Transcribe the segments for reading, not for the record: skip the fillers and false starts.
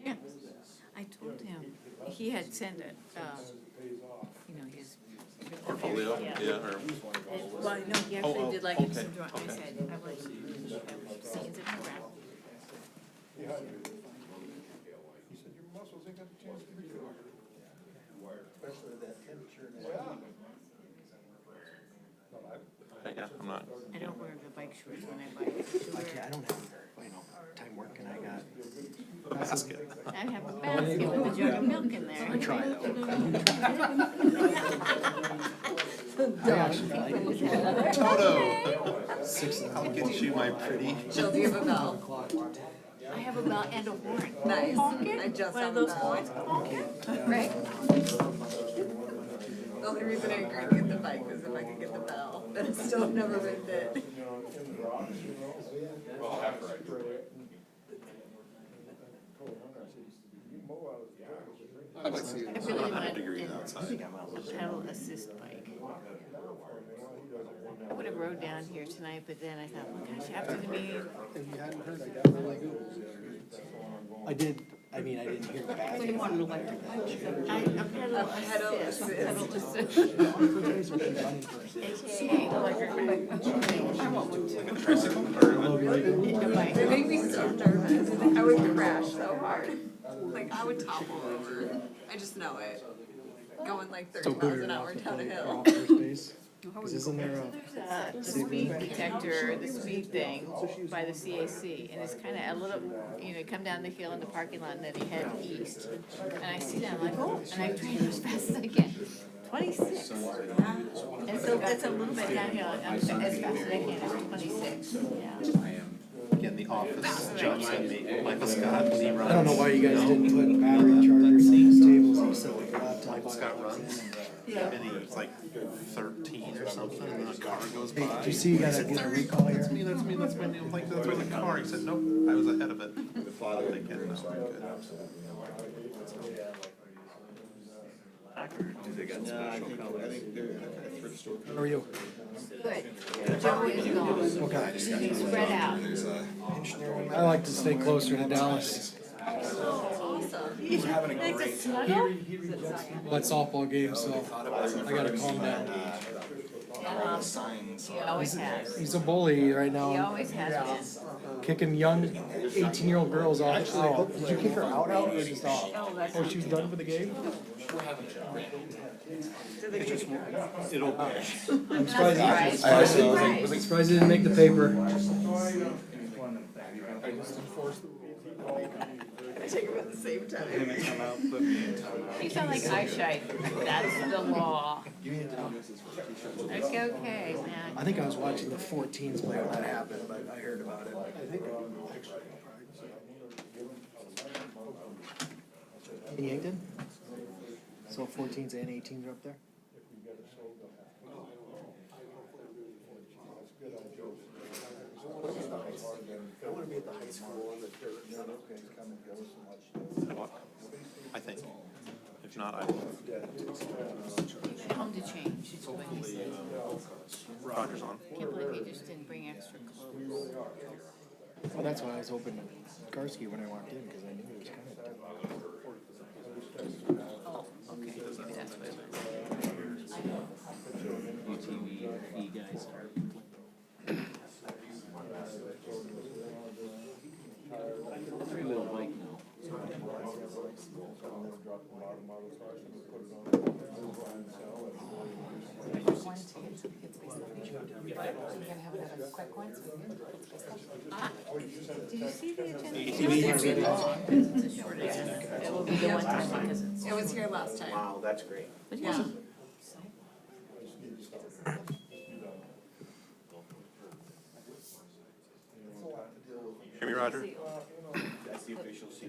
Yeah, I told him, he had sent it, you know, his. Portfolio, yeah, or. Well, no, he Oh, actually did like okay, some drawing, I okay. said, I was seeing it around. He said, your muscles ain't got a chance to recover. Especially that temperature. Yeah, I'm not. I don't wear the bike shorts when I bike. I don't have, time working, I got. Basket. I have a basket with a jug of milk in there. I try though. I actually like it. Toto! 6 in the I'll morning. get you my pretty. Jill, do you have a bell? I have a bell and a horn. Nice. Pocket, I just one have of a those bell. horns, pocket. Right. The only reason I agreed to get the bike was if I could get the bell, but I still have never ridden it. I'd like to see I really want degree an outside. pedal assist bike. I would have rode down here tonight, but then I thought, well, gosh, after the meeting, If you hadn't heard, I got really good. I did, I didn't hear the bad. I, a pedal A pedal assist, assist. pedal assist. First. AKA electric bike. I want one too. Like a tricycle or a A bike. They make me so nervous. I would crash so hard. Like, I would topple over. I just know it. Going like 30 miles an hour down a hill. First base. 'Cause isn't there The speed detector, the speed thing by the CAC, and it's kind of a little, you know, come down the hill in the parking lot and then you head east. And I see that, I'm like, oh, and I drive as fast as I can. 26. And so that's a little bit downhill, I'm as fast as I can, it's 26, yeah. Getting the office job sent me. Michael Scott, Lee I don't know why you guys didn't put battery chargers on these tables, you said like laptop. Michael Scott runs. And he's like 13 or something, and the car goes by. Did you see you gotta get a recall That's here? me, that's me, that's my name. I'm like, that's where the car. He said, nope, I was ahead of it. I'm thinking, no, I'm good. How are you? Good. Joe is gone. Okay. He's spread out. I like to stay closer to Dallas. It's a snuggle? Well, it's softball game, so I gotta calm down. He always has. He's a bully right He now, always has been. kicking young 18-year-old girls off. Oh, did you kick her out or just off? Oh, she's done for the game? I'm surprised he didn't make the paper. I take them at the same time. He's not like eyesight. That's the law. Okay, man. I think I was watching the 14s play when that happened, but I heard about it. In Yankton? So 14s and 18s are up there? I wanna be at the high school that they're not okay to come and go so much. I think. If not, I will. Home to change, is what he said. Roger's on. Can't believe he just didn't bring extra clothes. Well, that's why I was hoping Garski when I walked in, because I knew he was coming. Oh, okay, maybe that's what it was. UTV guys are. Three wheel bike now. Did you see the agenda? It's a short agenda. It will be the one time because it's. It was here last time. Wow, that's great. Yeah. Hear me, Roger?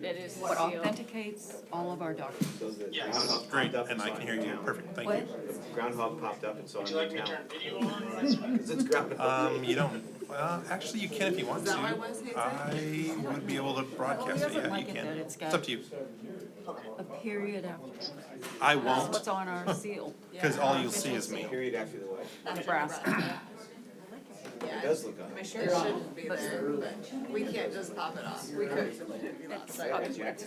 That is What the deal. authenticates all of our documents. Yes. Great, and I can hear you. Perfect, thank you. Groundhog popped up and saw a new town. Because it's groundhog. You don't, actually you can if you want Is to. that why Wednesday is I would be able to broadcast it, doesn't yeah, like you it can. that it's got- It's up to you. A period after. I That's won't, what's on our seal. because all you'll see is me. Period after the way. Nebraska. Yeah, does look odd. my shirt shouldn't be there, but we can't just pop it off. We could, but it'd be lots of.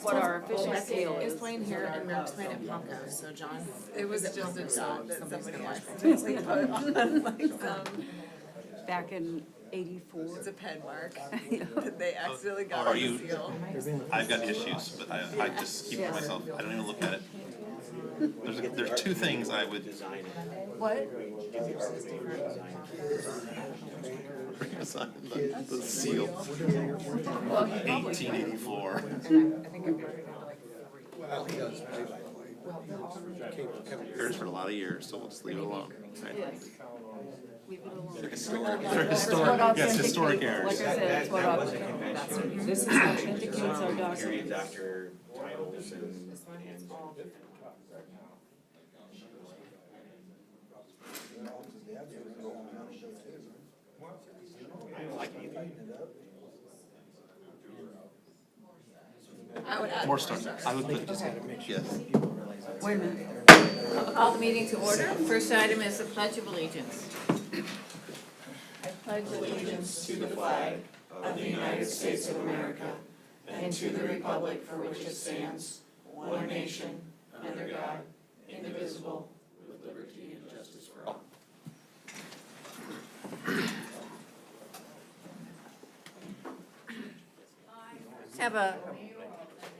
What our official scale It's is. playing here and Merrick's playing at Palco, so John, it was just a job that somebody accidentally put on like some, Back in '84. it's a pen mark that they accidentally got Are on the you- seal. I've got issues, but I just keep it to myself. I don't even look at it. There's two things I would. What? The seal. 1884. Well, he does play by the way. Yours for a lot of years, so we'll just leave it alone. Right? Leave it alone. They're historic, yes, historic errors. Like I said, it's what this is authenticates our documents. Periods after titles and. I would add More stuff. I would put, yes. Wait a minute. I'll call the meeting to order. First item is the Pledge of Allegiance. I pledge allegiance to the flag of the United States of America and to the republic for which it stands, one nation, under God, indivisible, with liberty and justice for all. Have a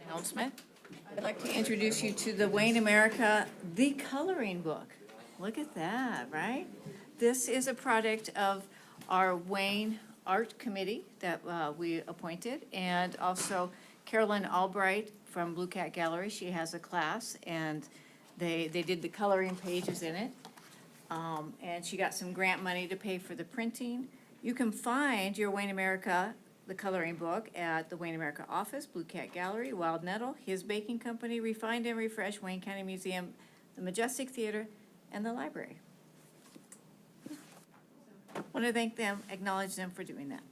announcement. I'd like to introduce you to the Wayne America The Coloring Book. Look at that, right? This is a product of our Wayne Art Committee that we appointed, and also Carolyn Albright from Blue Cat Gallery. She has a class, and they did the coloring pages in it. And she got some grant money to pay for the printing. You can find your Wayne America The Coloring Book at the Wayne America office, Blue Cat Gallery, Wild Nettle, His Baking Company, Refined and Refreshed, Wayne County Museum, the Majestic Theater, and the library. Want to thank them, acknowledge them for doing that.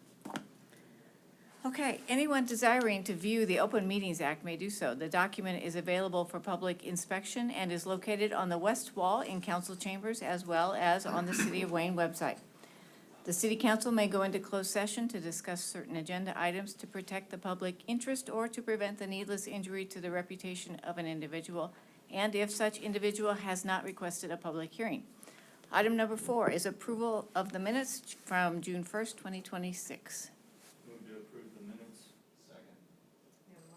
Okay, anyone desiring to view the Open Meetings Act may do so. The document is available for public inspection and is located on the west wall in council chambers as well as on the City of Wayne website. The city council may go into closed session to discuss certain agenda items to protect the public interest or to prevent the needless injury to the reputation of an individual, and if such individual has not requested a public hearing. Item number 4 is approval of the minutes from June 1st, 2026. Move to approve the minutes. Second.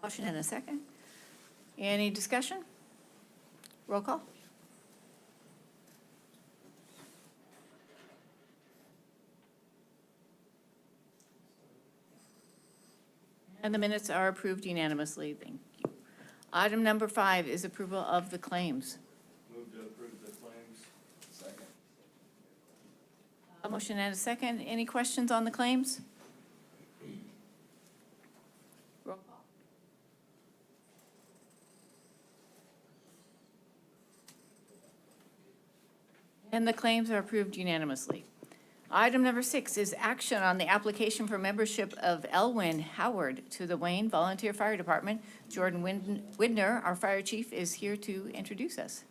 Motion and a second. Any discussion? Roll call. And the minutes are approved unanimously. Thank you. Item number 5 is approval of the claims. Move to approve the claims. Second. A motion and a second. Any questions on the claims? Roll call. And the claims are approved unanimously. Item number 6 is action on the application for membership of Elwyn Howard to the Wayne Volunteer Fire Department. Jordan Widner, our fire chief, is here to introduce us.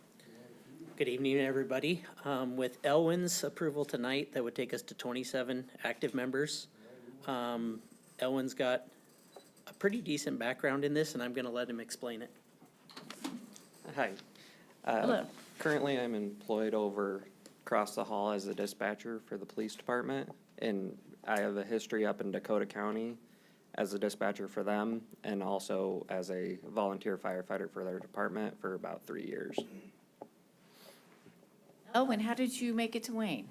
Good evening, everybody. With Elwyn's approval tonight, that would take us to 27 active members. Elwyn's got a pretty decent background in this, and I'm going to let him explain it. Hi. Hello. Currently, I'm employed over across the hall as a dispatcher for the police department, and I have a history up in Dakota County as a dispatcher for them, and also as a volunteer firefighter for their department for about 3 years. Elwyn, how did you make it to Wayne?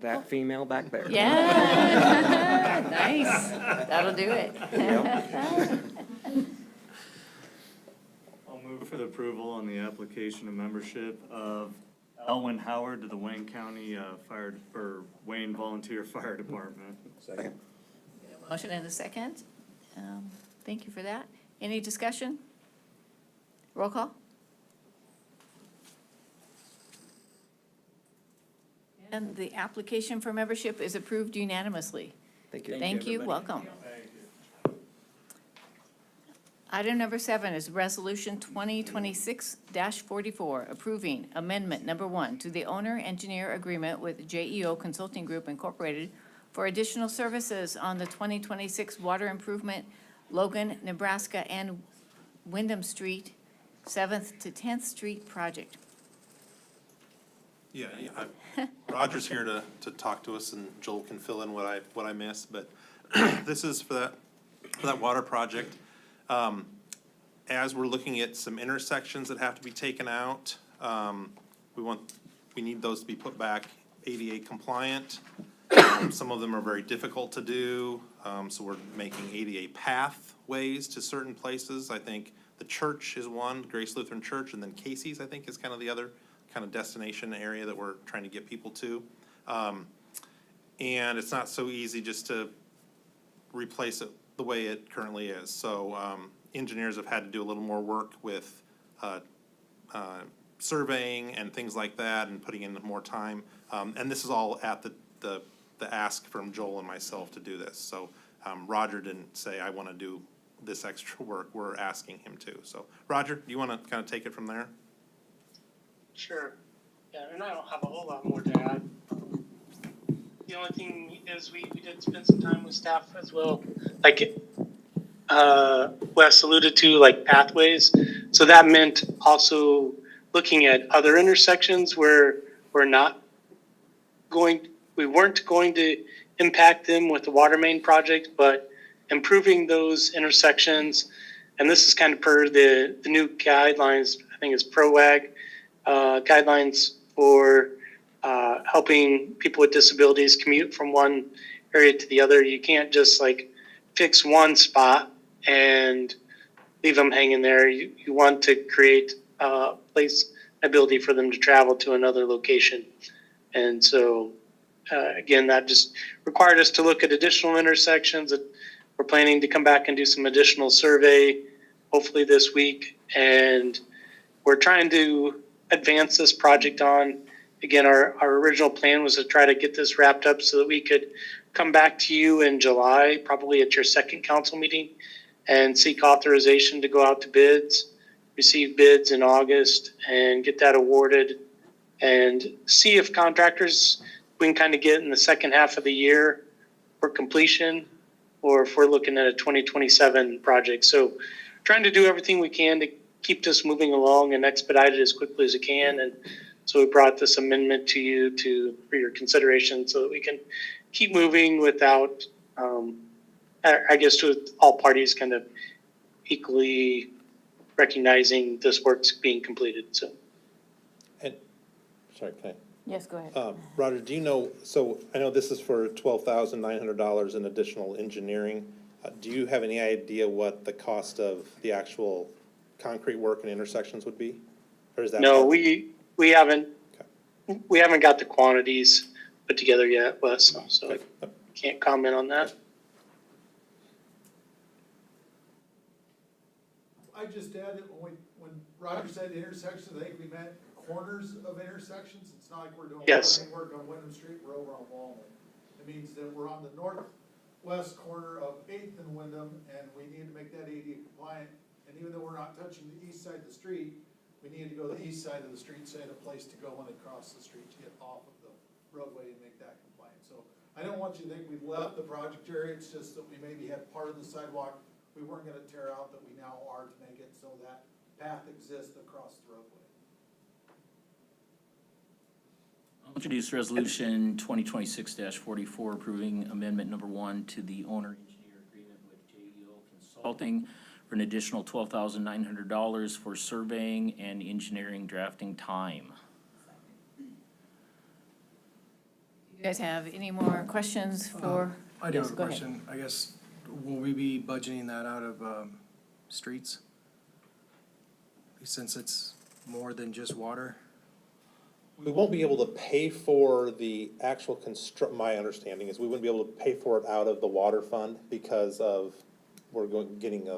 That female back there. Yeah, nice. That'll do it. I'll move for the approval on the application of membership of Elwyn Howard to the Wayne County Wayne Volunteer Fire Department. Second. Motion and a second. Thank you for that. Any discussion? Roll call. And the application for membership is approved unanimously. Thank you. Thank you, welcome. Item number 7 is Resolution 2026-44, approving Amendment Number 1 to the owner-engineer agreement with JEO Consulting Group Incorporated for additional services on the 2026 water improvement Logan, Nebraska, and Wyndham Street, 7th to 10th Street project. Yeah, Roger's here to talk to us, and Joel can fill in what I missed, but this is for that water project. As we're looking at some intersections that have to be taken out, we need those to be put back ADA compliant. Some of them are very difficult to do, so we're making ADA pathways to certain places. I think the church is one, Grace Lutheran Church, and then Casey's, I think, is kind of the other kind of destination area that we're trying to get people to. And it's not so easy just to replace it the way it currently is. So engineers have had to do a little more work with surveying and things like that, and putting in more time. And this is all at the ask from Joel and myself to do this. So Roger didn't say, I want to do this extra work. We're asking him to. So Roger, do you want to kind of take it from there? Sure. Yeah, and I don't have a whole lot more to add. The only thing is we did spend some time with staff as well, like Wes alluded to, like pathways. So that meant also looking at other intersections where we weren't going to impact them with the water main project, but improving those intersections. And this is kind of per the new guidelines, I think it's PROAG, guidelines for helping people with disabilities commute from one area to the other. You can't just like fix one spot and leave them hanging there. You want to create a place, ability for them to travel to another location. And so, again, that just required us to look at additional intersections. We're planning to come back and do some additional survey, hopefully this week. And we're trying to advance this project on. Again, our original plan was to try to get this wrapped up so that we could come back to you in July, probably at your second council meeting, and seek authorization to go out to bids, receive bids in August, and get that awarded, and see if contractors we can kind of get in the second half of the year for completion, or if we're looking at a 2027 project. So trying to do everything we can to keep this moving along and expedite it as quickly as it can. And so we brought this amendment to you for your consideration so that we can keep moving without, I guess, with all parties kind of equally recognizing this work's being completed. So. And, sorry, can I? Yes, go ahead. Roger, do you know, so I know this is for $12,900 in additional engineering. Do you have any idea what the cost of the actual concrete work and intersections would be? Or is that? No, we haven't, okay. We haven't got the quantities put together yet, Wes, so okay. I can't comment on that. I just add that when Roger said intersections, I think we meant corners of intersections. It's not like we're doing work on Wyndham Street, we're over on Walnut. It means that we're on the northwest corner of 8th and Wyndham, and we need to make that ADA compliant. And even though we're not touching the east side of the street, we need to go to the east side of the street, so I had a place to go when I cross the street to get off of the roadway and make that compliant. So I don't want you to think we've left the project area. It's just that we maybe had part of the sidewalk we weren't going to tear out that we now are to make it so that path exists across the roadway. I'll introduce resolution 2026-44 approving amendment number 1 to the owner-engineer agreement with JEO Consulting for an additional $12,900 for surveying and engineering drafting time. You guys have any more questions for? I do have a question. I guess, will we be budgeting that out of streets? Since it's more than just water? We won't be able to pay for the actual my understanding is we wouldn't be able to pay for it out of the water fund because of, getting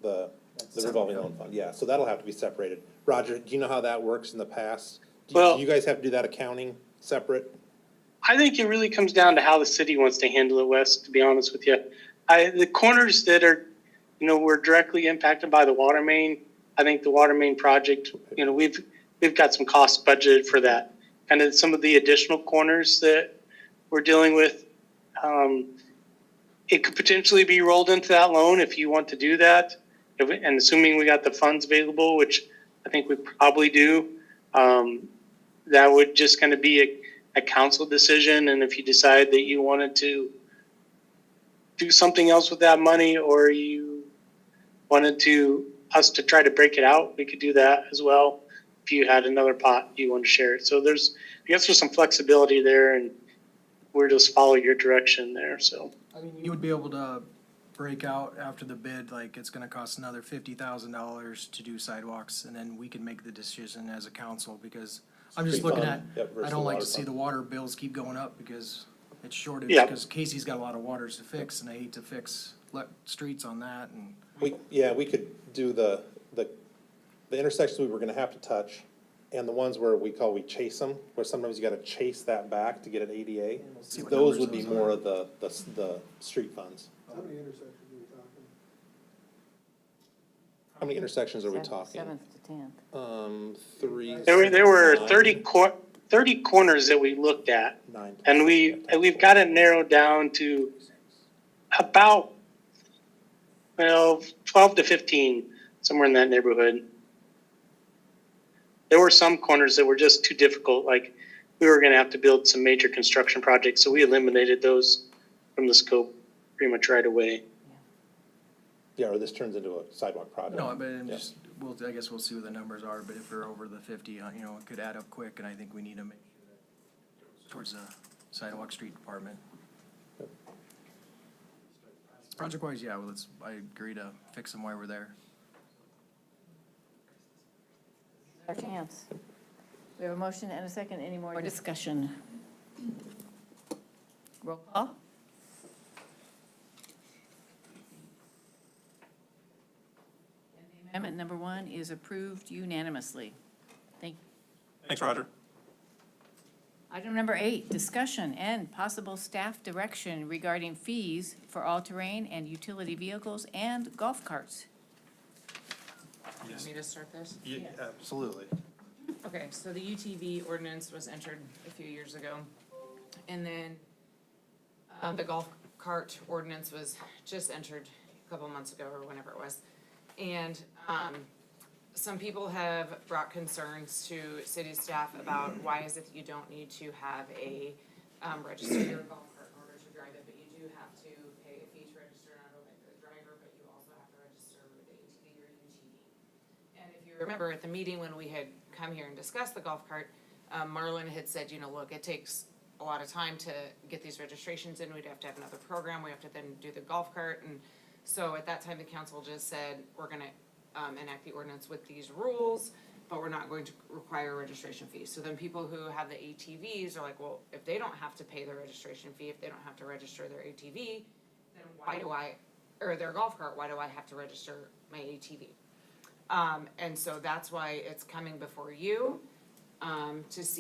the revolving loan fund. Yeah, so that'll have to be separated. Roger, do you know how that works in the past? Do you guys have to do that accounting separate? I think it really comes down to how the city wants to handle it, Wes, to be honest with you. The corners that are we're directly impacted by the water main. I think the water main project, we've got some costs budgeted for that. Kind of some of the additional corners that we're dealing with. It could potentially be rolled into that loan if you want to do that. And assuming we got the funds available, which I think we probably do, that would just kind of be a council decision. And if you decide that you wanted to do something else with that money, or you wanted us to try to break it out, we could do that as well. If you had another pot you want to share it. So there's some flexibility there, and we're just follow your direction there. So I mean, you would be able to break out after the bid, like it's gonna cost another $50,000 to do sidewalks, and then we can make the decision as a council, because I'm just looking at, I don't like to see the water bills keep going up because it's shortage, because Casey's got a lot of waters to fix, and I hate to fix streets on that, and. We could do the intersections we were gonna have to touch, and the ones where we chase them, where sometimes you gotta chase that back to get an ADA. Those would be more of the street funds. How many intersections are we talking? How many intersections are we talking? 7th to 10th. 3. there were 30 corners that we looked at, 9. and we've got it narrowed down to about 12 to 15, somewhere in that neighborhood. There were some corners that were just too difficult, like we were going to have to build some major construction projects, so we eliminated those from the scope pretty much right away. Yeah, or this turns into a sidewalk project. No, but I guess we'll see what the numbers are, but if we're over the 50, it could add up quick, and I think we need to make sure that towards the sidewalk street department. Project-wise, yeah, I agree to fix them while we're there. Our chance. We have a motion and a second. Any more discussion? Roll call. Amendment number 1 is approved unanimously. Thank you. Thanks, Roger. Item number 8, discussion and possible staff direction regarding fees for all-terrain and utility vehicles and golf carts. You want me to start this? Yeah, absolutely. Okay, so the UTV ordinance was entered a few years ago. And then the golf cart ordinance was just entered a couple months ago or whenever it was. And some people have brought concerns to city staff about why is it that you don't need to have a register your golf cart in order to drive it, but you do have to pay a fee to register not only the driver, but you also have to register the ATV or UTV. And if you remember at the meeting when we had come here and discussed the golf cart, Marlon had said, look, it takes a lot of time to get these registrations in. We'd have to have another program. We have to then do the golf cart. And so at that time, the council just said, we're going to enact the ordinance with these rules, but we're not going to require a registration fee. So then people who have the ATVs are like, well, if they don't have to pay the registration fee, if they don't have to register their ATV, then or their golf cart, why do I have to register my ATV? And so that's why it's coming before you, just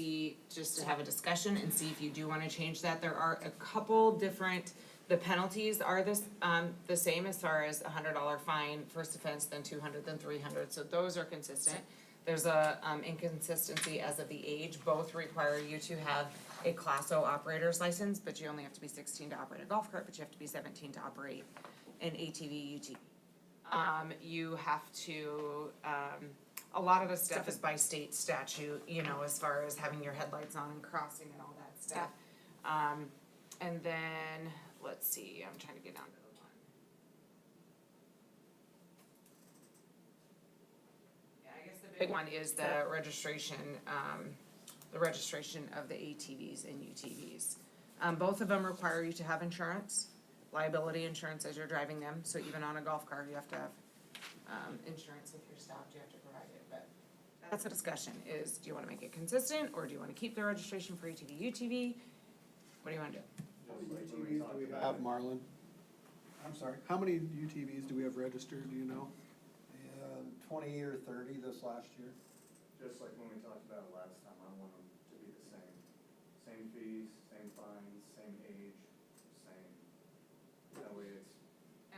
to have a discussion and see if you do want to change that. There are a couple different, the penalties are the same as far as $100 fine, first offense, then 200, then 300. So those are consistent. There's a inconsistency as of the age. Both require you to have a Class O operator's license, but you only have to be 16 to operate a golf cart, but you have to be 17 to operate an ATV, UTV. You have to, a lot of the stuff is by state statute, as far as having your headlights on and crossing and all that stuff. And then, let's see, I'm trying to get down to the one. Yeah, I guess the big one is the registration of the ATVs and UTVs. Both of them require you to have insurance, liability insurance as you're driving them. So even on a golf cart, you have to have insurance. If you're stopped, you have to provide it. But that's a discussion is, do you want to make it consistent or do you want to keep the registration for ATV, UTV? What do you want to do? How many UTVs do we have, Marlon? I'm sorry? How many UTVs do we have registered, do you know? 20 or 30 this last year. Just like when we talked about it last time, I want them to be the same. Same fees, same fines, same age, same, that way it's.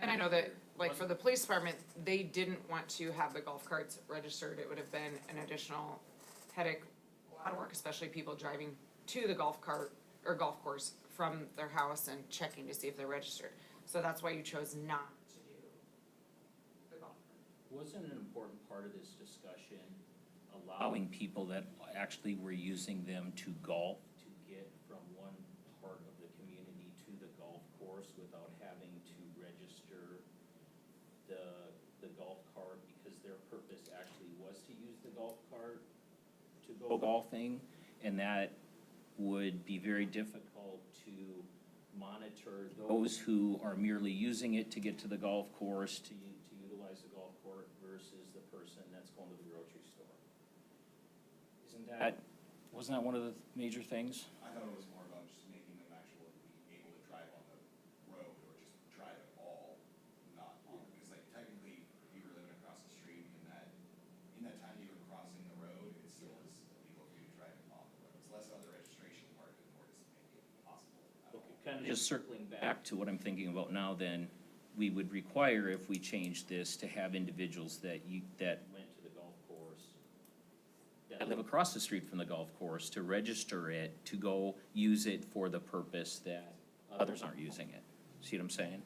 And I know that like for the police department, they didn't want to have the golf carts registered. It would have been an additional headache, a lot of work, especially people driving to the golf cart or golf course from their house and checking to see if they're registered. So that's why you chose not to do the golf cart. Wasn't an important part of this discussion allowing people that actually were using them to golf to get from one part of the community to the golf course without having to register the golf cart, because their purpose actually was to use the golf cart to go golfing, and that would be very difficult to monitor those who are merely using it to get to the golf course, to utilize the golf court versus the person that's going to the grocery store. Wasn't that one of the major things? I thought it was more about just making them actually be able to drive on the road or just drive at all, not on, because like technically, if you were living across the street in that time you were crossing the road, it still is illegal for you to drive on the road. It's less about the registration part and more just making it possible. Okay, kind of just circling back to what I'm thinking about now, then, we would require, if we change this, to have individuals that went to the golf course, that live across the street from the golf course, to register it, to go use it for the purpose that others aren't using it. See what I'm saying?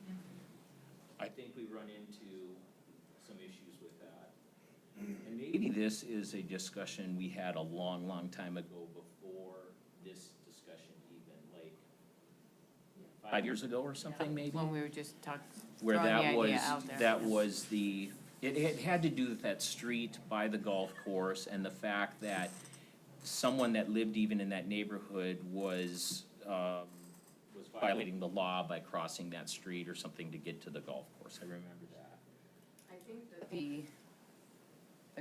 I think we run into some issues with that. And maybe this is a discussion we had a long, long time ago before this discussion even, like 5 years ago or something, maybe? When we were just talking, Where throwing the that was, idea out there. that was it had to do with that street by the golf course and the fact that someone that lived even in that neighborhood was violating the law by crossing that street or something to get to the golf course. I remember that. I think that the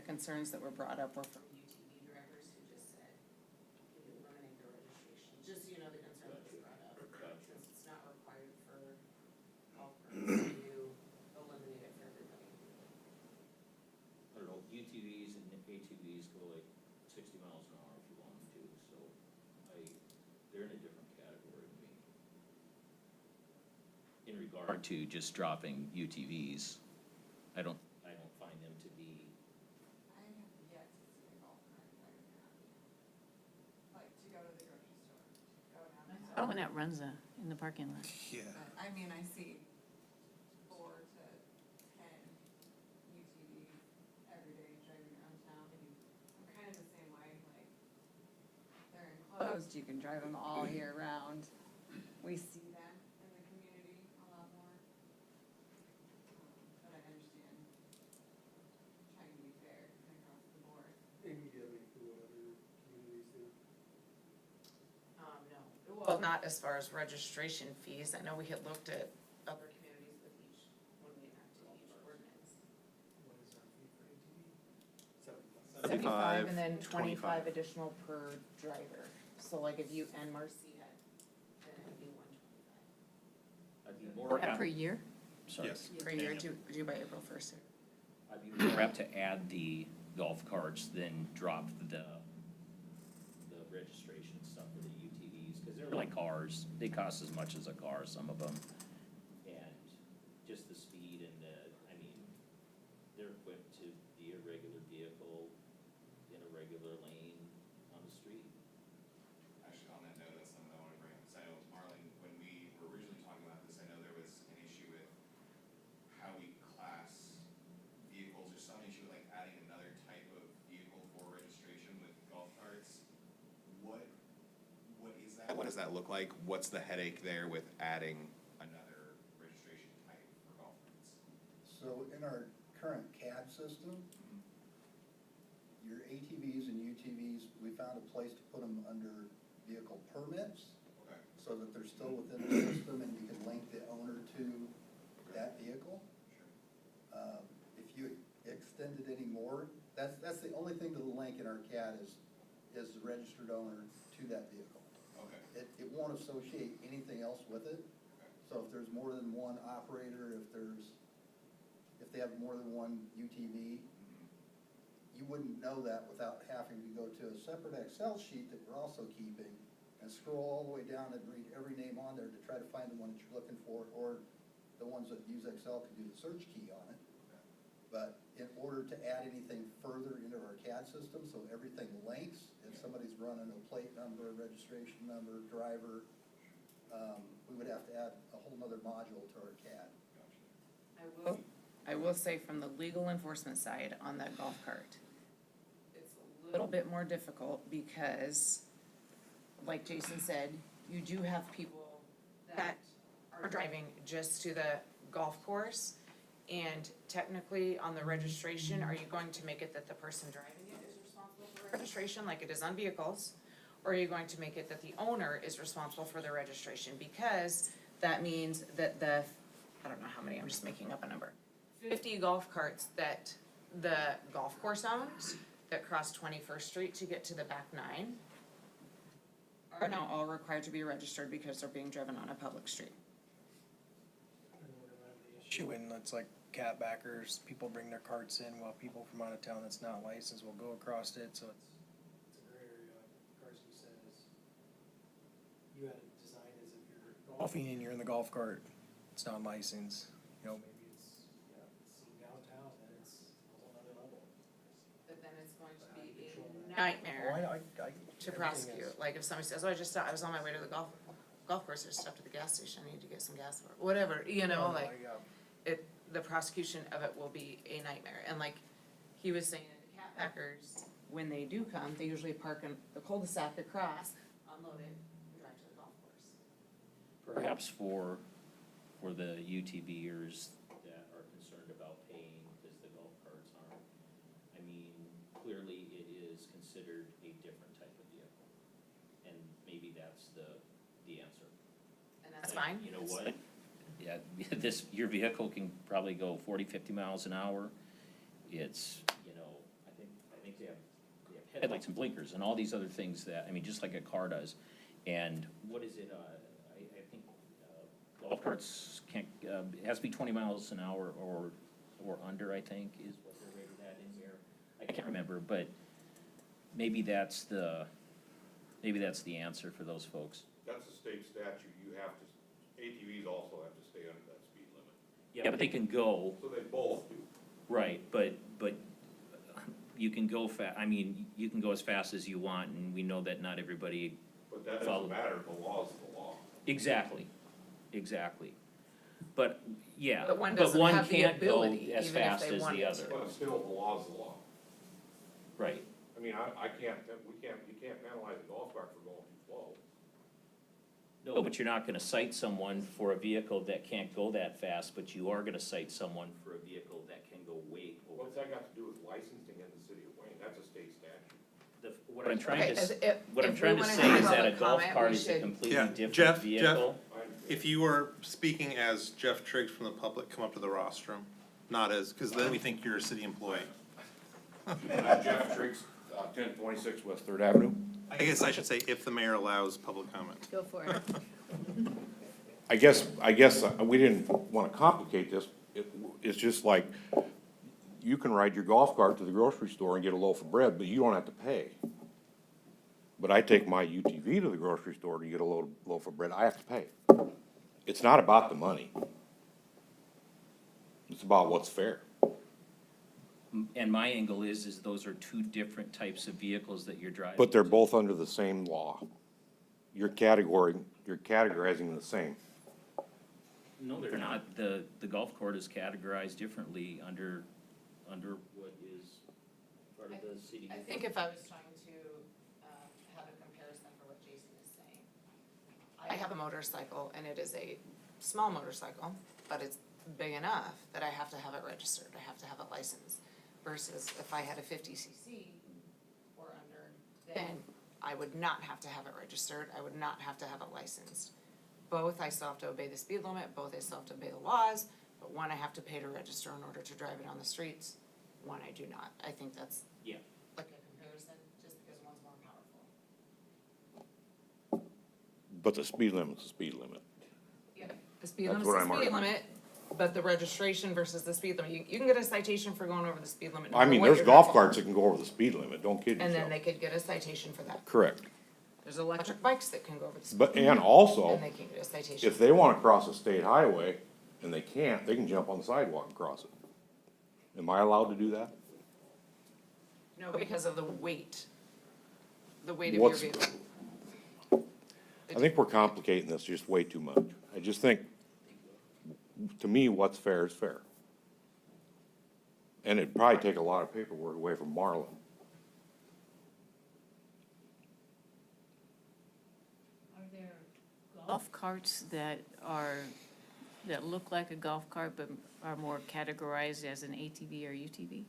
concerns that were brought up were from UTV drivers who just said, can you eliminate the registration? Just so you know, the concern that was brought up, since it's not required for golf carts, you eliminate it for everybody. I don't know, UTVs and ATVs go like 60 miles an hour if you want them to, so they're in a different category to me. In regard to just dropping UTVs, I don't find them to be. I have yet to see a golf cart driving around, like to go to the grocery store, go down. Oh, and that runs in the parking lot. Yeah. I mean, I see 4 to 10 UTVs every day driving around town, and I'm kind of the same way, like, they're enclosed, you can drive them all year round. We see that in the community a lot more. But I understand trying to be fair and across the board. Amy, do you have any clue what other communities do? No. Well, not as far as registration fees. I know we had looked at other communities with each, when we enacted each ordinance. What is our fee for ATV? 75 and then 25. 25 additional per driver. So like if you and Marcy had, then it'd be 125. I'd be more That apt, per year? sorry, Yes. Per year, due by April 1st. I'd be more apt to add the golf carts than drop the registration stuff for the UTVs, because they're like cars. They cost as much as a car, some of them. And just the speed and I mean, they're equipped to be a regular vehicle in a regular lane on the street. Actually, on that note, that's something I want to bring up, because I know, Marlon, when we were originally talking about this, I know there was an issue with how we class vehicles, or some issue with like adding another type of vehicle for registration with golf carts. What is that? What does that look like? What's the headache there with adding another registration type for golf carts? So in our current CAD system, your ATVs and UTVs, we found a place to put them under vehicle permits, Okay. so that they're still within the system and you can link the owner to that vehicle. If you extend it any more, that's the only thing to the link in our CAD is the registered owner to that vehicle. Okay. It won't associate anything else with it. So if there's more than one operator, if they have more than one UTV, you wouldn't know that without having to go to a separate Excel sheet that we're also keeping and scroll all the way down and read every name on there to try to find the one that you're looking for, or the ones that use Excel can do the search key on it. But in order to add anything further into our CAD system, so everything links, if somebody's running a plate number, registration number, driver, we would have to add a whole nother module to our CAD. I will say from the legal enforcement side on that golf cart, it's a little bit more difficult because, like Jason said, you do have people that are driving just to the golf course. And technically on the registration, are you going to make it that the person driving it is responsible for registration like it is on vehicles? Or are you going to make it that the owner is responsible for the registration? Because that means that I don't know how many, I'm just making up a number, 50 golf carts that the golf course owns that cross 21st Street to get to the back 9 are now all required to be registered because they're being driven on a public street. Issue when it's like cat backers, people bring their carts in while people from out of town that's not licensed will go across it, so it's a gray area, like Carson said, is you had it designed as if you're golfing and you're in the golf cart, it's not licensed, you know, maybe it's seen downtown, and it's a whole other level. But then it's going to be a nightmare to prosecute. Like if somebody says, oh, I was on my way to the golf course, I just stopped at the gas station, I need to get some gas, or whatever, you know, like, the prosecution of it will be a nightmare. And like he was saying, the cat packers, when they do come, they usually park in the cul-de-sac across, unload it, and drive to the golf course. Perhaps for the UTVers that are concerned about paying because the golf carts aren't, I mean, clearly it is considered a different type of vehicle. And maybe that's the answer. And that's fine. You know what? Yeah, your vehicle can probably go 40, 50 miles an hour. It's, you know, I think they have headlights and blinkers and all these other things that, I mean, just like a car does. And what is it, I think, golf carts can't, it has to be 20 miles an hour or under, I think, is what they're rated at in here. I can't remember, but maybe that's the answer for those folks. That's a state statute, you have to, ATVs also have to stay under that speed limit. Yeah, but they can go. So they both do. Right, but you can go I mean, you can go as fast as you want, and we know that not everybody. But that doesn't matter, the law is the law. Exactly. But, yeah, But one but doesn't one have the can't go ability, as even if fast they as wanted the other. to. But still, the law is the law. Right, I mean, you can't penalize a golf cart for going too slow. no, but you're not gonna cite someone for a vehicle that can't go that fast, but you are gonna cite someone for a vehicle that can go way over. What's that got to do with licensing in the city of Wayne? That's a state statute. What I'm trying Okay, to, as what I'm if we trying to wanna say have is that a public golf comment, cart we is a should- completely Yeah, different Jeff, vehicle. If you were speaking as Jeff Triggs from the public, come up to the rostrum, not as, because then we think you're a city employee. Jeff Triggs, 1026 West Third Avenue. I guess I should say if the mayor allows public comment. Go for it. I guess we didn't wanna complicate this. It's just like, you can ride your golf cart to the grocery store and get a loaf of bread, but you don't have to pay. But I take my UTV to the grocery store to get a loaf of bread, I have to pay. It's not about the money. It's about what's fair. And my angle is those are two different types of vehicles that you're driving. But they're both under the same law. You're categorizing the same. No, they're not. The golf court is categorized differently under what is part of the city. I think if I was trying to have a comparison for what Jason is saying, I have a motorcycle and it is a small motorcycle, but it's big enough that I have to have it registered, I have to have it licensed. Versus if I had a 50cc or under, then I would not have to have it registered, I would not have to have it licensed. Both I still have to obey the speed limit, both I still have to obey the laws, but one I have to pay to register in order to drive it on the streets, one I do not. I think that's Yeah. like a comparison, just because one's more powerful. But the speed limit's the speed limit. Yeah, the speed That's limit's what the I'm speed arguing. limit, but the registration versus the speed limit, you can get a citation for going over the speed limit. no I matter mean, what there's you're golf driving. carts that can go over the speed limit, don't kid And then yourself. they could get a citation for that. Correct. There's electric bikes that can go over the speed But, limit. and also, And they can get a citation. if they wanna cross a state highway and they can't, they can jump on the sidewalk and cross it. Am I allowed to do that? No, because of the weight of your What's- vehicle. I think we're complicating this just way too much. I just think, to me, what's fair is fair. And it'd probably take a lot of paperwork away from Marlin. Are there golf carts that look like a golf cart but are more categorized as an ATV or UTV?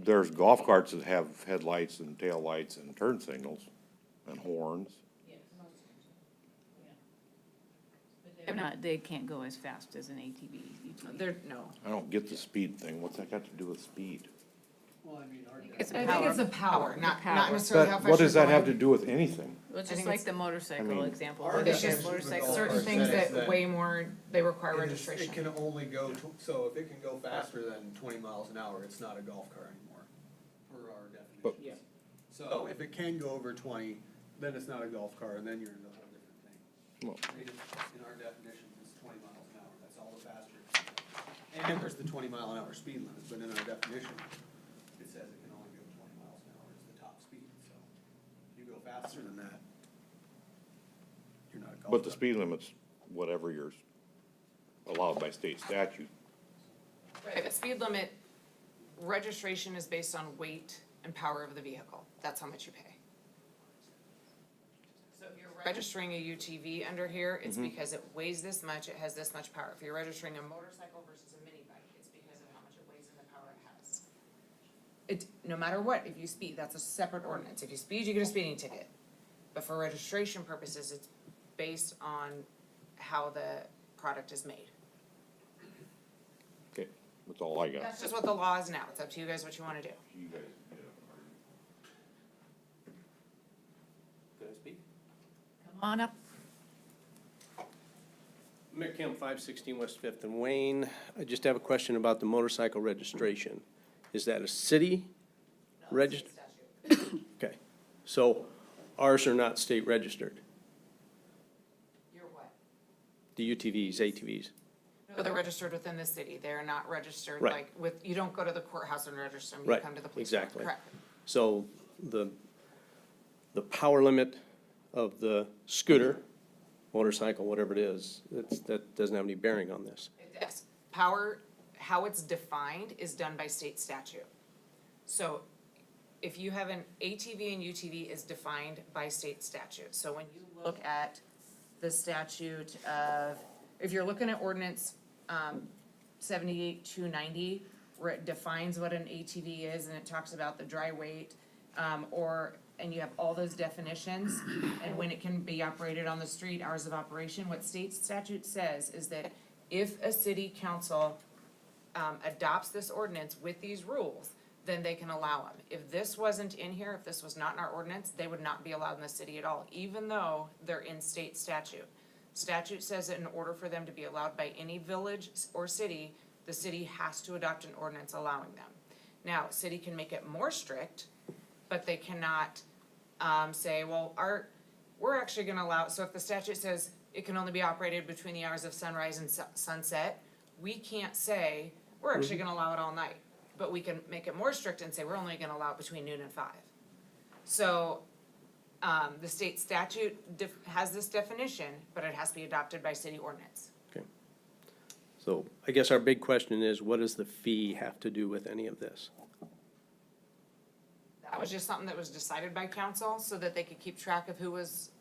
There's golf carts that have headlights and taillights and turn signals and horns. They're not, they can't go as fast as an ATV, UTV. They're, no. I don't get the speed thing. What's that got to do with speed? It's I think power. it's the power, not Power. necessarily how But fast what does you're that have to going. do with anything? Well, it's I just think like it's- the motorcycle mean- example. Our It's just definition of motorcycle. Certain Ours things says that that weigh more, they require It registration. can only go, so if it can go faster than 20 miles an hour, it's not a golf car anymore, per our But- definition. So if it can go over 20, then it's not a golf car, and then you're in a whole different thing. Well, In our definition, it's 20 miles an hour, that's all the faster. And there's the 20-mile-an-hour speed limit, but in our definition, it says it can only go 20 miles an hour is the top speed, so if you go faster than that, you're not a golf car. But the speed limit's whatever yours allowed by state statute. Right, but speed limit, registration is based on weight and power of the vehicle. That's how much you pay. So if you're registering a UTV under here, it's because it weighs this much, it has this much power. If you're registering a motorcycle versus a mini bike, it's because of how much it weighs and the power it has. It, no matter what, if you speed, that's a separate ordinance. If you speed, you get a speeding ticket. But for registration purposes, it's based on how the product is made. Okay, that's all I got. That's just what the law is now. It's up to you guys what you wanna do. You guys, Can I speak? Come on up. Mick Kemp, 516 West Fifth and Wayne. I just have a question about the motorcycle registration. Is that a city register? Okay, so ours are not state registered, You're what? the UTVs, ATVs. No, they're registered within the city. They're not registered Right. like with, you don't go to the courthouse and register them. You Right, come to the police. department. exactly. Correct. So the power limit of the scooter, motorcycle, whatever it is, that doesn't have any bearing on this. Yes, power, how it's defined is done by state statute. So if you have an ATV and UTV is defined by state statute. So when you look at the statute of, if you're looking at ordinance, 78-290, where it defines what an ATV is and it talks about the dry weight, and you have all those definitions, and when it can be operated on the street, hours of operation, what state statute says is that if a city council adopts this ordinance with these rules, then they can allow them. If this wasn't in here, if this was not in our ordinance, they would not be allowed in the city at all, even though they're in state statute. Statute says that in order for them to be allowed by any village or city, the city has to adopt an ordinance allowing them. Now, city can make it more strict, but they cannot, say, well, we're actually gonna allow, so if the statute says it can only be operated between the hours of sunrise and sunset, we can't say, we're actually gonna allow it all night. But we can make it more strict and say, we're only gonna allow it between noon and 5. So, the state statute has this definition, but it has to be adopted by city ordinance. Okay. So I guess our big question is, what does the fee have to do with any of this? That was just something that was decided by council, so that they could keep track of who was,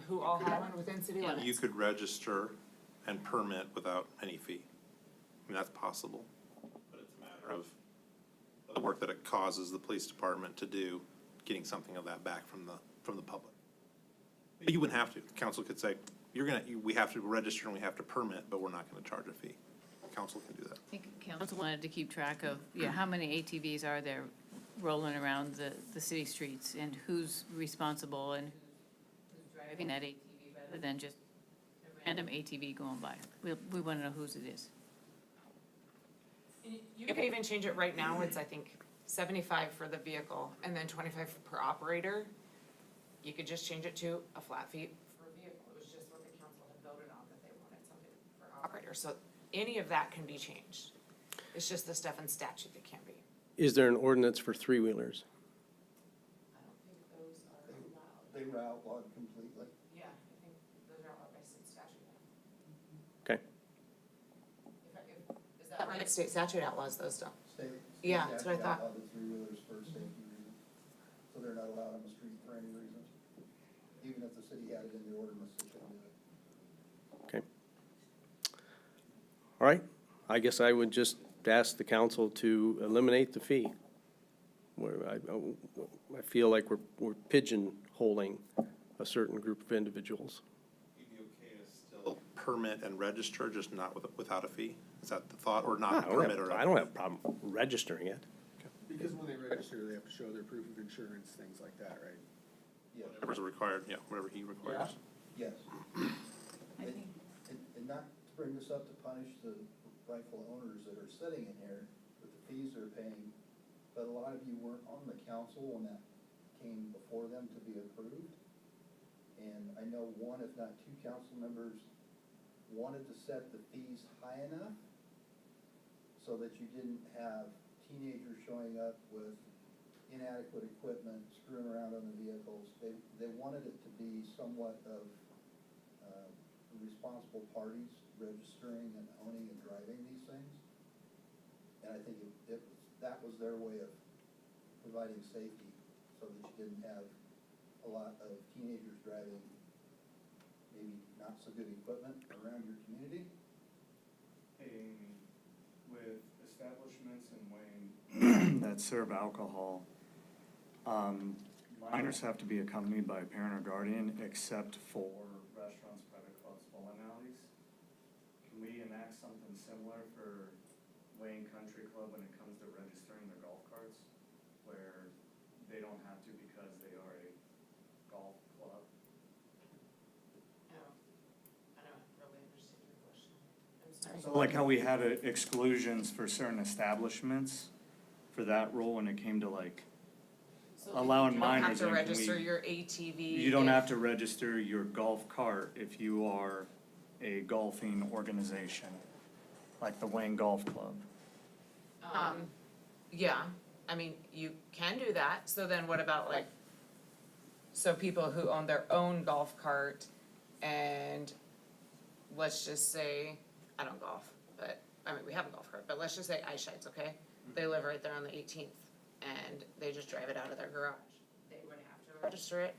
who all had one within city limits. You could register and permit without any fee. I mean, that's possible, but it's a matter of the work that it causes the police department to do, getting something of that back from the public. But you wouldn't have to. Council could say, we have to register and we have to permit, but we're not gonna charge a fee. Council can do that. I think council wanted to keep track of, how many ATVs are there rolling around the city streets, and who's responsible and who's driving that ATV, rather than just a random ATV going by. We wanna know whose it is. You can even change it right now, it's, I think, 75 for the vehicle, and then 25 per operator. You could just change it to a flat fee for a vehicle. It was just what the council had voted on, that they wanted something for operator. whatever, so any of that can be changed. It's just the stuff in statute that can't be. Is there an ordinance for three-wheelers? I don't think those are allowed. They were outlawed completely. Yeah, I think those are outlawed by state statute. Okay. Is that right? State statute outlaws those, don't? State Yeah, that's what I statute thought. outlawed the three-wheelers for safety reasons, so they're not allowed on the street for any reason. Even if the city had it in the ordinance, they shouldn't do it. Okay. All right, I guess I would just ask the council to eliminate the fee. Where I feel like we're pigeonholing a certain group of individuals. You'd be okay to still permit and register, just not without a fee? Is that the thought, or I not permit or? don't have a problem registering it. Because when they register, they have to show their proof of insurance, things like that, right? Yes. Whatever's required, yeah, whatever he requires. Yes. And not to bring this up to punish the rightful owners that are sitting in here with the fees they're paying, but a lot of you weren't on the council when that came before them to be approved. And I know one, if not two council members wanted to set the fees high enough so that you didn't have teenagers showing up with inadequate equipment, screwing around on the vehicles. They wanted it to be somewhat of responsible parties registering and owning and driving these things. And I think that was their way of providing safety, so that you didn't have a lot of teenagers driving maybe not so good equipment around your community. Hey, Amy, with establishments in Wayne that serve alcohol, minors have to be accompanied by a parent or guardian, except for restaurants, private clubs, bowling alleys. Can we enact something similar for Wayne Country Club when it comes to registering their golf carts, where they don't have to because they are a golf club? I don't really understand your question. I'm sorry. So like how we had exclusions for certain establishments for that role when it came to like allowing minors. You don't have in, to can register we- your ATV. You don't if- have to register your golf cart if you are a golfing organization, like the Wayne Golf Club. Yeah, I mean, you can do that, so then what about like, so people who own their own golf cart and let's just say, I don't golf, but, I mean, we have a golf cart, but let's just say Eyeshite's, okay? They live right there on the 18th and they just drive it out of their garage. They would have to register it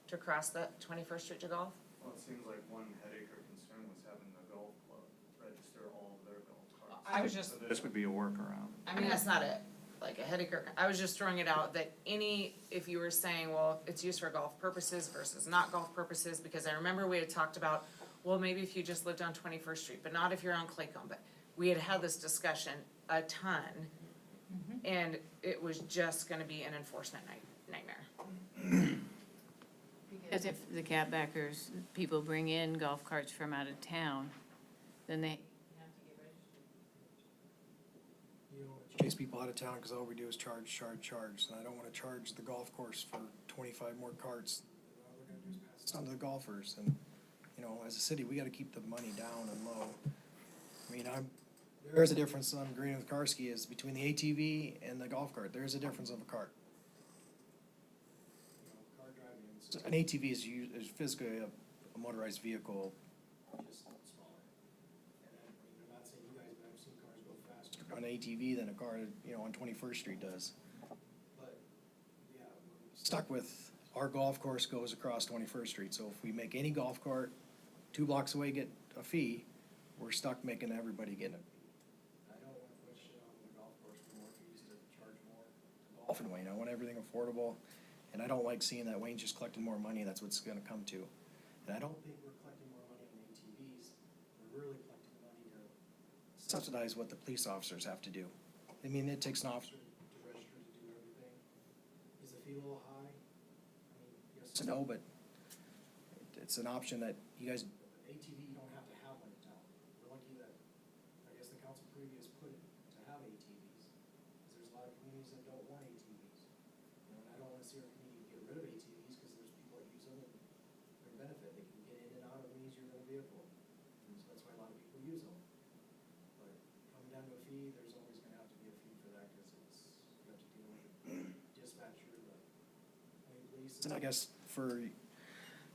to cross the 21st Street to golf? Well, it seems like one headache or concern was having the golf club register all of their golf carts. I was just, So this would be a workaround. I mean, that's not it, like a headache or, I was just throwing it out that if you were saying, well, it's used for golf purposes versus not golf purposes, because I remember we had talked about, well, maybe if you just lived on 21st Street, but not if you're on Claycomb, but we had had this discussion a ton, and it was just gonna be an enforcement nightmare. Because if the catbackers, people bring in golf carts from out of town, then they have to get registered. You don't wanna chase people out of town, cause all we do is charge, and I don't wanna charge the golf course for 25 more carts. All we're gonna do is pass this on to the golfers, and, you know, as a city, we gotta keep the money down and low. I mean, there is a difference on agreeing with Karski is between the ATV and the golf cart, there is a difference of a cart. You know, car driving, an ATV is physically a motorized vehicle, just smaller. And I'm not saying you guys, but I've seen cars go faster on an ATV than a car, you know, on 21st Street does. But, yeah, we're stuck with, our golf course goes across 21st Street, so if we make any golf cart 2 blocks away get a fee, we're stuck making everybody get a fee. I don't wanna push it on the golf course for more fees to charge more to golf in Wayne. I want everything affordable, and I don't like seeing that Wayne's just collecting more money, that's what's gonna come to. And I don't think we're collecting more money on ATVs, we're really collecting money to subsidize what the police officers have to do. I mean, it takes an officer to register to do everything. Is the fee a little high? I mean, yes and no, but it's an option that you guys, ATV, you don't have to have one in town. We're lucky that, I guess the council previous put it to have ATVs, because there's a lot of communities that don't want ATVs. You know, and I don't wanna see our community get rid of ATVs, because there's people that use them and they're a benefit, they can get in and out of them easier than a vehicle. And so that's why a lot of people use them. And I guess for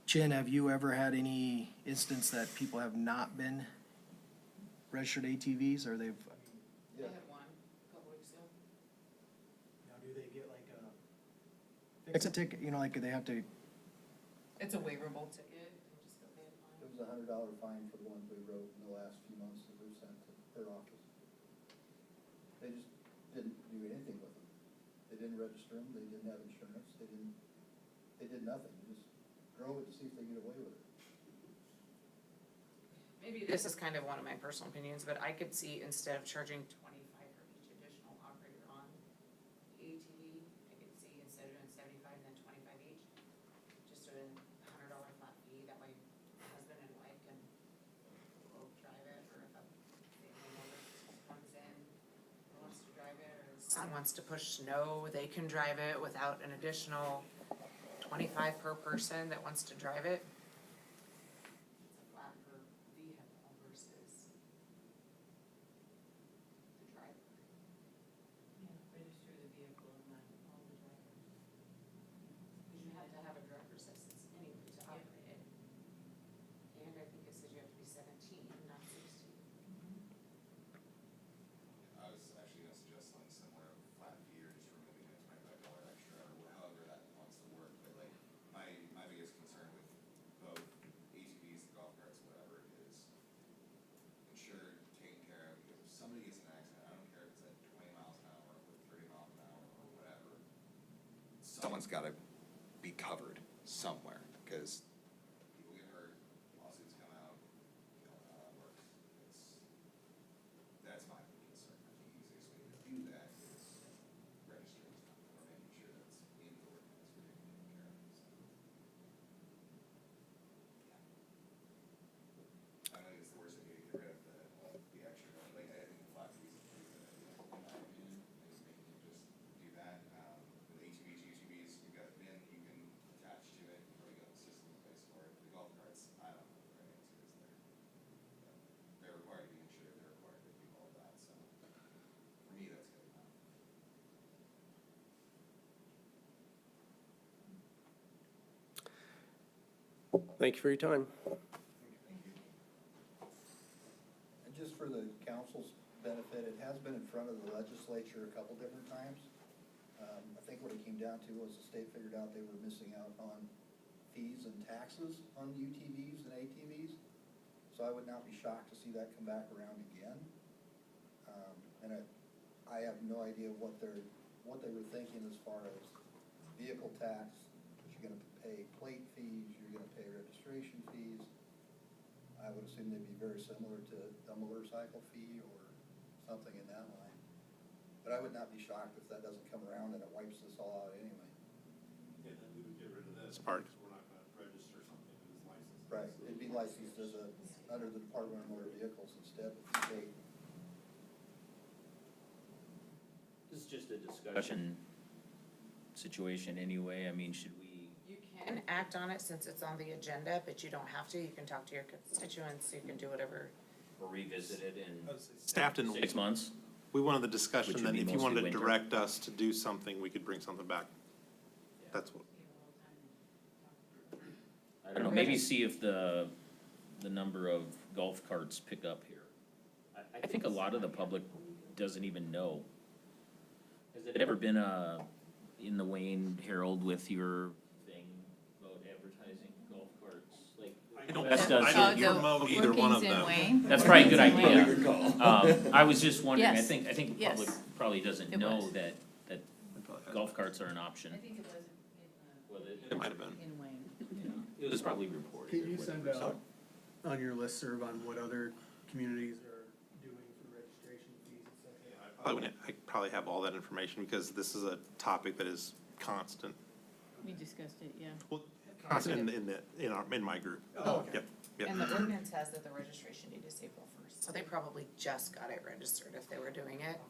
Chin, have you ever had any instance that people have not been registered ATVs, or they've? I had one a couple weeks ago. Now, do they get like a fix a ticket, you know, like they have to? It's a waiverable ticket, and just go pay a fine. It was $100 fine for the ones we wrote in the last few months that were sent to her office. They just didn't do anything with them. They didn't register them, they didn't have insurance, they did nothing, they just drove it to see if they get away with it. Maybe this is kind of one of my personal opinions, but I could see instead of charging 25 for each additional operator on the ATV, I could see instead of doing 75 and then 25 each, just a $100 flat fee, that way husband and wife can both drive it, or if a family member comes in and wants to drive it, or son wants to push snow, they can drive it without an additional 25 per person that wants to drive it. It's a flat per vehicle versus the driver. Register the vehicle and not all the drivers. Because you have to have a driver's license anyway to operate it. And I think it says you have to be 17, not 16. I was actually gonna suggest something similar, flat fee or just removing a $25 extra, or however that wants to work, but like, my biggest concern with both ATVs, the golf carts, whatever it is, insured, taken care of, because if somebody gets in an accident, I don't care if it's at 20 miles an hour or 30 miles an hour or whatever, someone's gotta be covered somewhere, because people get hurt, lawsuits come out, you know how that works. That's my big concern. I think the easiest way to do that is registering stuff or making sure that's in the ordinance for taking care of. I don't think it's the worst idea to get rid of the extra, like, I think the flat fees is pretty good idea, in my opinion, is making it just do that. With ATVs, UTVs, you've got a bin you can attach to it, you've already got the system in place for it. The golf carts, I don't know what the right answer is there. They're required to be insured, they're required to do all of that, so for me, that's good enough. Thank you for your time. And just for the council's benefit, it has been in front of the legislature a couple different times. I think what it came down to was the state figured out they were missing out on fees and taxes on UTVs and ATVs. So I would not be shocked to see that come back around again. And I have no idea what they were thinking as far as vehicle tax, but you're gonna pay plate fees, you're gonna pay registration fees. I would assume they'd be very similar to a motorcycle fee or something in that line. But I would not be shocked if that doesn't come around and it wipes this all out anyway. Yeah, then we would get rid of this part, because we're not gonna register something that is licensed. Right, it'd be licensed as under the Department of Motor Vehicles instead of the state. This is just a discussion situation anyway, I mean, should we? You can act on it since it's on the agenda, but you don't have to. You can talk to your constituents, you can do whatever. Or revisit it in Staff didn't. 6 months? We wanted the discussion, Which would then be if you mostly wanted to winter. direct us to do something, we could bring something back. That's what. I don't know, maybe see if the number of golf carts pick up here. I think a lot of the public doesn't even know. Has it ever been in the Wayne Herald with your thing about advertising golf carts? Like, I don't, Wes does. I don't promote either one of them. That's probably a good Brookings in idea. I was just wondering, I Yes. think the Yes. public probably doesn't It know was. that golf carts are an option. I think it was Was it? It might have been. in Wayne. Yeah, it was probably reported. Can or you send whatever, so- out on your listserv on what other communities are doing for registration fees, et cetera? I probably have all that information, because this is a topic that is constant. We discussed it, yeah. Well, constant in my group. Oh, okay. Yep, yep. And the ordinance has that the registration date is April 1st, so they probably just got it registered if they were doing it.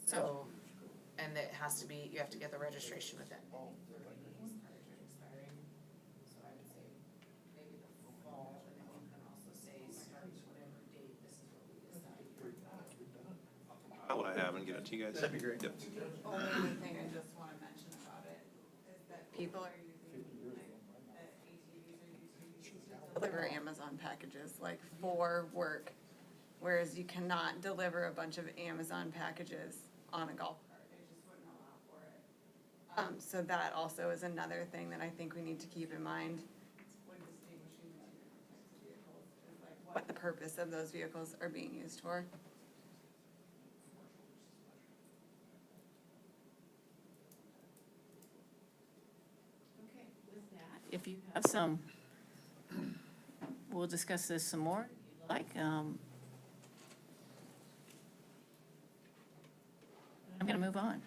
So, and it has to be, you have to get the registration within 30 days prior to expiring. So I would say maybe the fall, and then you can also say start whatever date, this is what we decide. I'll what I have and give it to you guys. That'd be great. Yep. Only other thing I just wanna mention about it is that people are using, like, that ATVs are using to deliver Amazon packages, like, for work. Whereas you cannot deliver a bunch of Amazon packages on a golf cart. It just wouldn't allow for it. So that also is another thing that I think we need to keep in mind when distinguishing the two different types of vehicles, is like what the purpose of those vehicles are being used for. Okay, with that, if you have some, we'll discuss this some more, if you'd like. I'm gonna move on.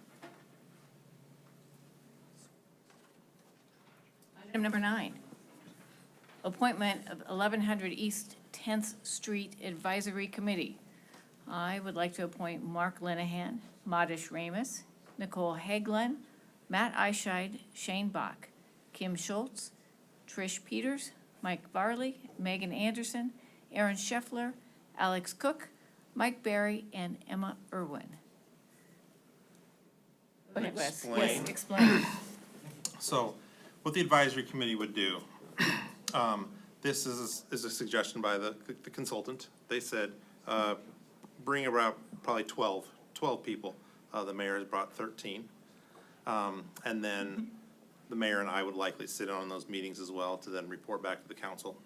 Item number 9, appointment of 1100 East 10th Street Advisory Committee. I would like to appoint Mark Linehan, Madish Ramus, Nicole Hagelin, Matt Eischeid, Shane Bach, Kim Schultz, Trish Peters, Mike Varley, Megan Anderson, Aaron Scheffler, Alex Cook, Mike Barry, and Emma Irwin. Go ahead, Wes. Yes, explain. So, what the advisory committee would do, this is a suggestion by the consultant. They said, bring around probably 12 people. The mayor has brought 13. And then the mayor and I would likely sit on those meetings as well to then report back to the council.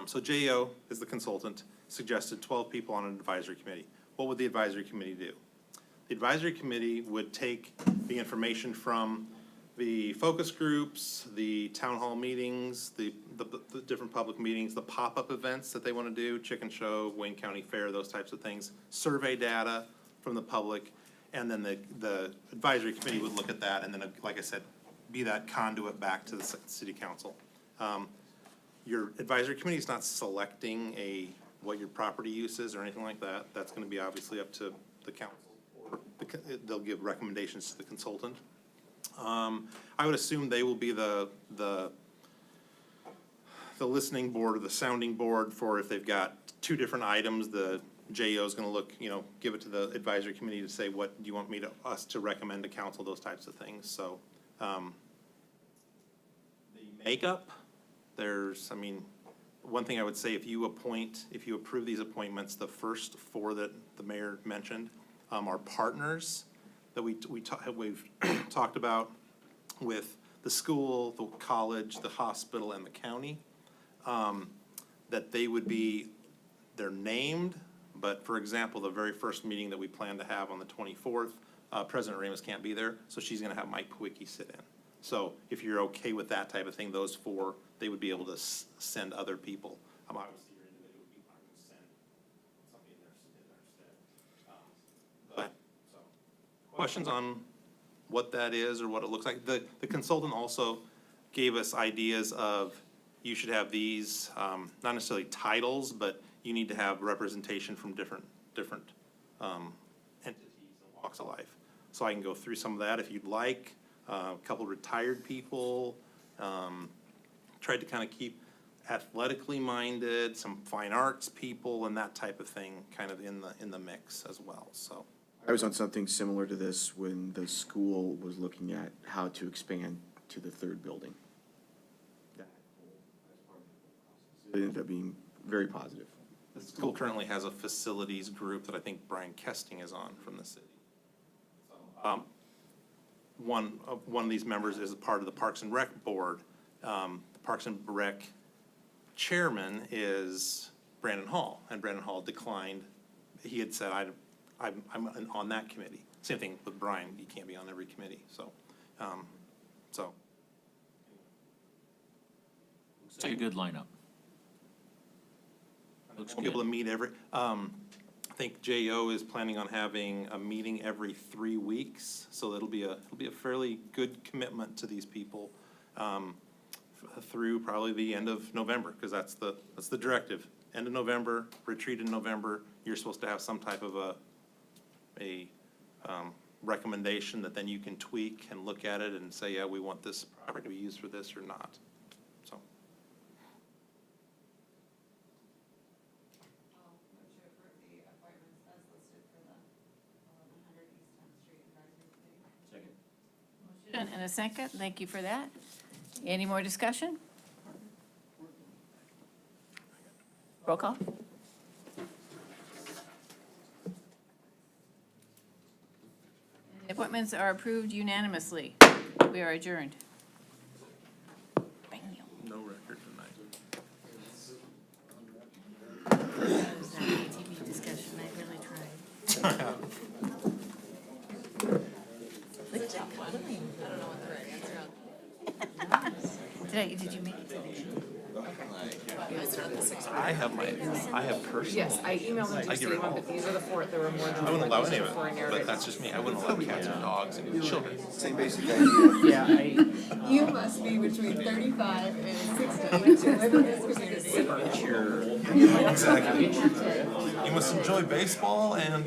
So JO is the consultant, suggested 12 people on an advisory committee. What would the advisory committee do? The advisory committee would take the information from the focus groups, the town hall meetings, the different public meetings, the pop-up events that they want to do, chicken show, Wayne County Fair, those types of things, survey data from the public, and then the advisory committee would look at that, and then, like I said, be that conduit back to the city council. Your advisory committee is not selecting what your property use is or anything like that. That's going to be obviously up to the council. They'll give recommendations to the consultant. I would assume they will be the listening board or the sounding board for if they've got two different items, the JO is gonna look, give it to the advisory committee to say, what do you want us to recommend to council, those types of things, so. The makeup, one thing I would say, if you approve these appointments, the first 4 that the mayor mentioned, are partners that we've talked about with the school, the college, the hospital, and the county. That they're named, but for example, the very first meeting that we plan to have on the 24th, President Ramus can't be there, so she's gonna have Mike Pawicki sit in. So if you're okay with that type of thing, those 4, they would be able to send other people. Obviously, your individual people aren't gonna send somebody in their stead. Questions on what that is or what it looks like? The consultant also gave us ideas of, you should have these, not necessarily titles, but you need to have representation from different entities and walks of life. So I can go through some of that if you'd like. A couple retired people, tried to kind of keep athletically minded, some fine arts people, and that type of thing kind of in the mix as well, so. I was on something similar to this when the school was looking at how to expand to the 3rd building. It ended up being very positive. The school currently has a facilities group that I think Brian Kesting is on from the city. One of these members is a part of the Parks and Rec board. The Parks and Rec chairman is Brandon Hall, and Brandon Hall declined. He had said, I'm on that committee. Same thing with Brian, you can't be on every committee, so. Looks like a good lineup. Looks We'll be able good. to meet I think JO is planning on having a meeting every 3 weeks, so it'll be a fairly good commitment to these people, through probably the end of November, because that's the directive. End of November, retreat in November, you're supposed to have some type of a recommendation that then you can tweak and look at it and say, yeah, we want this property to be used for this or not, so. I'll move to approve the appointments as listed for the 1100 East 10th Street Advisory Committee. Second. Motion motion and a second. Thank you for that. Any more discussion? Roll call. The appointments are approved unanimously. We are adjourned. No record tonight. That was that ATV discussion. I really tried. Look at that coloring. I don't know what the right answer on. Did you make it to the end? I have personal. Yes, I emailed them I to give say it one, all. but these are the four, there were more than. I wouldn't allow any of four it, in there, but that's just me. I wouldn't allow cats and dogs and children. Same basic idea. Yeah, You must be between 35 and 68 to live in this community. Exactly. You must enjoy baseball and